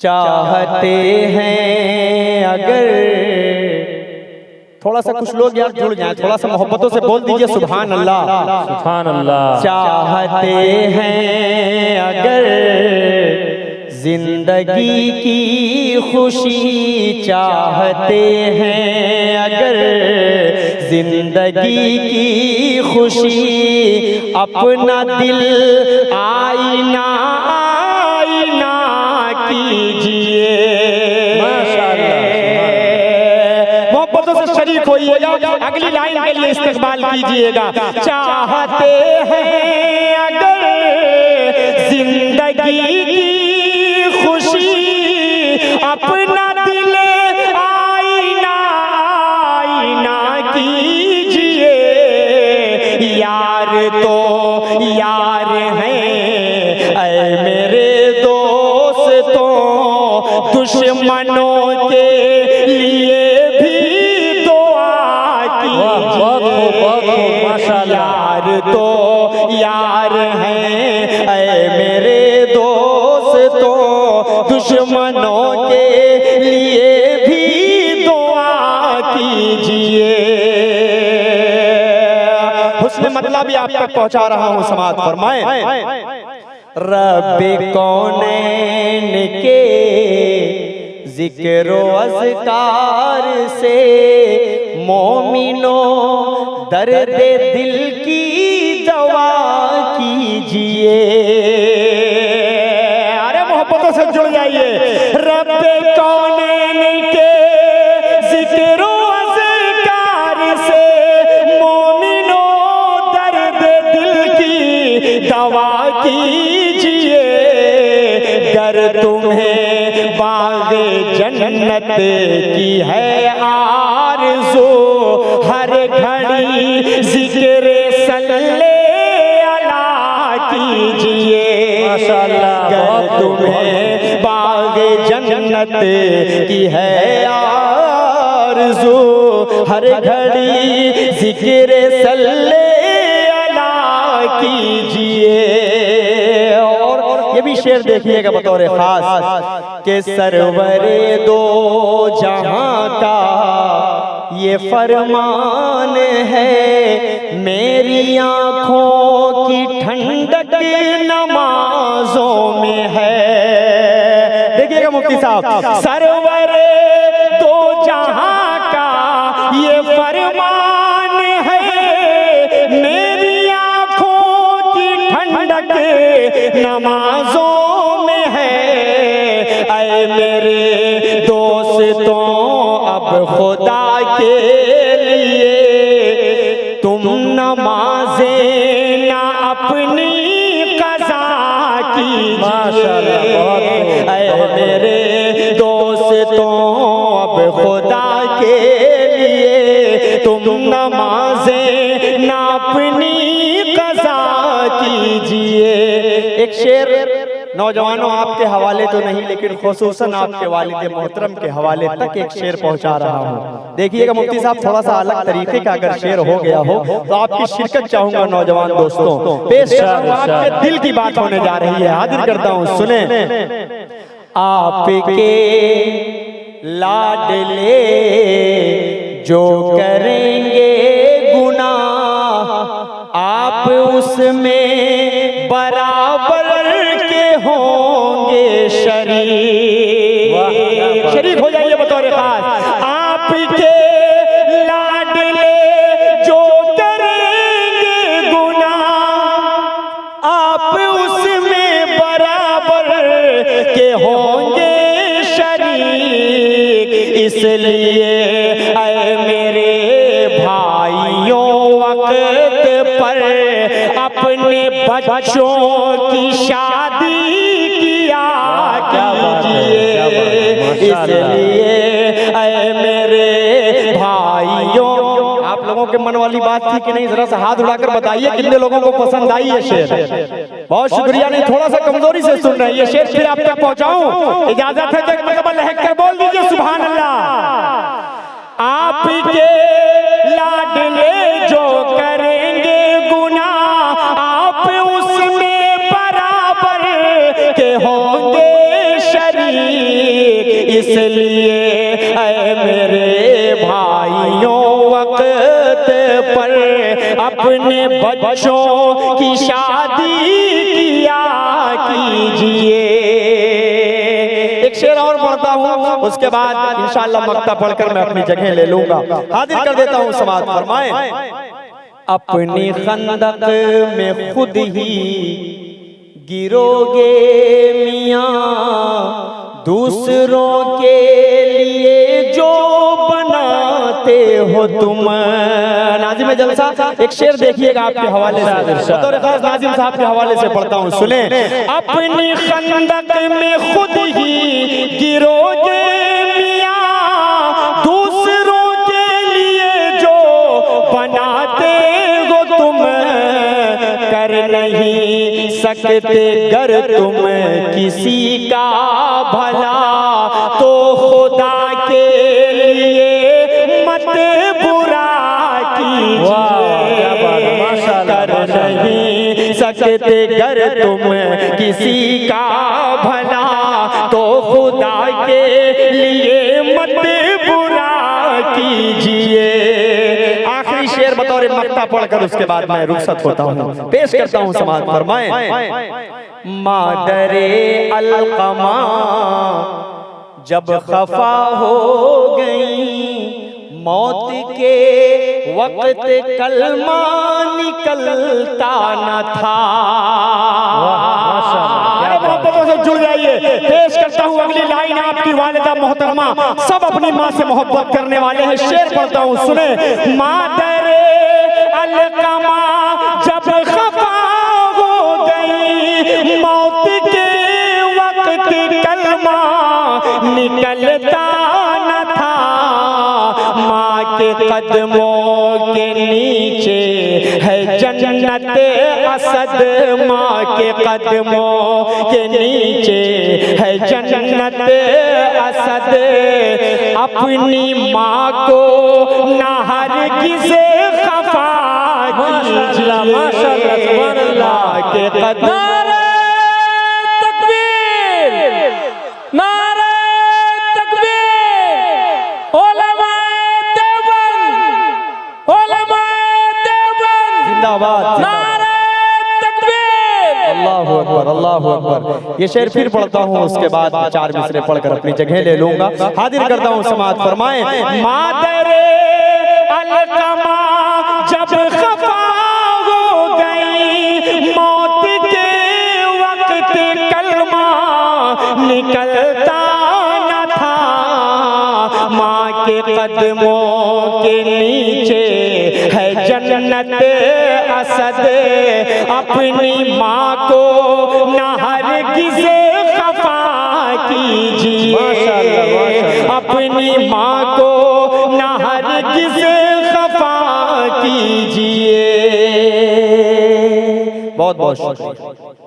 चाहते हैं अगर, थोड़ा सा कुछ लोग यार जुड़ जाएं, थोड़ा सा मोहब्बतों से बोल दीजिए सुभान अल्लाह सुभान अल्लाह। चाहते हैं अगर जिंदगी की खुशी, चाहते हैं अगर जिंदगी की खुशी, अपना दिल आईना आईना कीजिए। मोहब्बतों से शरीक होइएगा, अगली लाइन के लिए इस्तेमाल कीजिएगा। चाहते हैं अगर जिंदगी की खुशी, अपना दिल आईना आईना कीजिए। यार तो यार हैं ऐ मेरे दोस्तों, दुश्मनों के लिए भी दुआ कीजिए। यार तो यार हैं ऐ मेरे दोस्तों, दुश्मनों के लिए भी दुआ कीजिए। हुस्न मतलब भी आप तक पहुंचा रहा हूं, समाअत फरमाएं। रब्बे कौनैन के जिक्र अज़कार से, मोमिनो दर्द दिल की दवा कीजिए। अरे मोहब्बतों से जुड़ जाइए। रब्बे कौनैन के जिक्र अज़कार से, मोमिनो दर्द दिल की दवा कीजिए। गर तुम्हें बाग़े जन्नत की है आरज़ू, हर घड़ी ज़िक्र सल्ले अला कीजिए। गर तुम्हें बाग़े जन्नत की है आरज़ू, हर घड़ी ज़िक्र सल्ले अला कीजिए। और ये भी शेर देखिएगा बतौर खास के सरवरे दो जहां का ये फरमान है, मेरी आँखों की ठंडक नमाजों में है। देखिएगा मुफ्ती साहब, सरवरे दो जहां का ये फरमान है, मेरी आँखों की ठंडक नमाजों में है। ऐ मेरे दोस्तों अब खुदा के लिए तुम नमाज़ें ना अपनी क़ज़ा कीजिए। ऐ मेरे दोस्तों अब खुदा के लिए तुम नमाज़ें ना अपनी क़ज़ा कीजिए। एक शेर नौजवानों आपके हवाले तो नहीं, लेकिन खुसूसन आपके वालिद मोहतरम के हवाले तक एक शेर पहुंचा रहा हूं। देखिएगा मुफ्ती साहब, थोड़ा सा अलग तरीके का अगर शेर हो गया हो तो आपकी शिरकत चाहूंगा नौजवान दोस्तों। पेश आपके दिल की बात होने जा रही है, हाजिर करता हूं, सुने। आपके लाडले जो करेंगे गुनाह, आप उसमें बराबर के होंगे शरीक। शरीक हो जाइए बतौर खास। आपके लाडले जो करेंगे गुनाह, आप उसमें बराबर के होंगे शरीक। इसलिए ऐ मेरे भाइयों वक्त पर अपने बच्चों की शादी किया कीजिए। इसलिए ऐ मेरे भाइयों, आप लोगों के मन वाली बात थी कि नहीं, जरा सा हाथ उठाकर बताइए कितने लोगों को पसंद आई ये शेर। बहुत शुक्रिया। नहीं, थोड़ा सा कमजोरी से सुन रहे हैं, ये शेर फिर आप तक पहुंचाऊं। इजाजत है तो एक लहक कर बोल दीजिए सुभान अल्लाह। आपके लाडले जो करेंगे गुनाह, आप उसमें बराबर के होंगे शरीक। इसलिए ऐ मेरे भाइयों वक्त पर अपने बच्चों की शादी किया कीजिए। एक शेर और पढ़ता हूँ, उसके बाद इंशाअल्लाह मक्ता पढ़कर मैं अपनी जगह ले लूंगा। हाजिर कर देता हूँ, समाअत फरमाएं। अपनी खंदक में खुद ही गिरोगे मियाँ, दूसरों के लिए जो बनाते हो तुम। नाज़िम जलसा एक शेर देखिएगा आपके हवाले से, बतौर खास नाज़िम साहब के हवाले से पढ़ता हूँ, सुने। अपनी खंदक में खुद ही गिरोगे मियाँ, दूसरों के लिए जो बनाते हो तुम, कर नहीं सकते गर तुम किसी का भला, तो खुदा के लिए मत बुरा कीजिए। कर नहीं सकते गर तुम किसी का भला, तो खुदा के लिए मत बुरा कीजिए। आखिरी शेर बतौर मक्ता पढ़कर उसके बाद मैं रुखसत होता हूँ, पेश करता हूँ, समाअत फरमाएं। मादरे अलकमा जब खफा हो गई, मौत के वक्त कलमा निकलता न था। मोहब्बतों से जुड़ जाइए। पेश करता हूँ अगली लाइन, आपकी वालिदा मोहतरमा सब अपनी माँ से मोहब्बत करने वाले हैं। शेर पढ़ता हूँ, सुने। मादरे अलकमा जब खफा हो गई, मौत के वक्त कलमा निकलता न था। माँ के कदमों के नीचे है जन्नत असद, माँ के कदमों के नीचे है जन्नत असद। अपनी माँ को ना हरगिज़ खफा कीजिए। माँ के कदम अल्लाहु अकबर। ये शेर फिर पढ़ता हूँ, उसके बाद चार मिसरे पढ़कर अपनी जगह ले लूंगा। हाजिर करता हूँ, समाअत फरमाएं। मादरे अलकमा जब खफा हो गई, मौत के वक्त कलमा निकलता न था। माँ के कदमों के नीचे है जन्नत असद। अपनी माँ को ना हरगिज़ खफा कीजिए। अपनी माँ को ना हरगिज़ खफा कीजिए। बहुत बहुत शुक्रिया।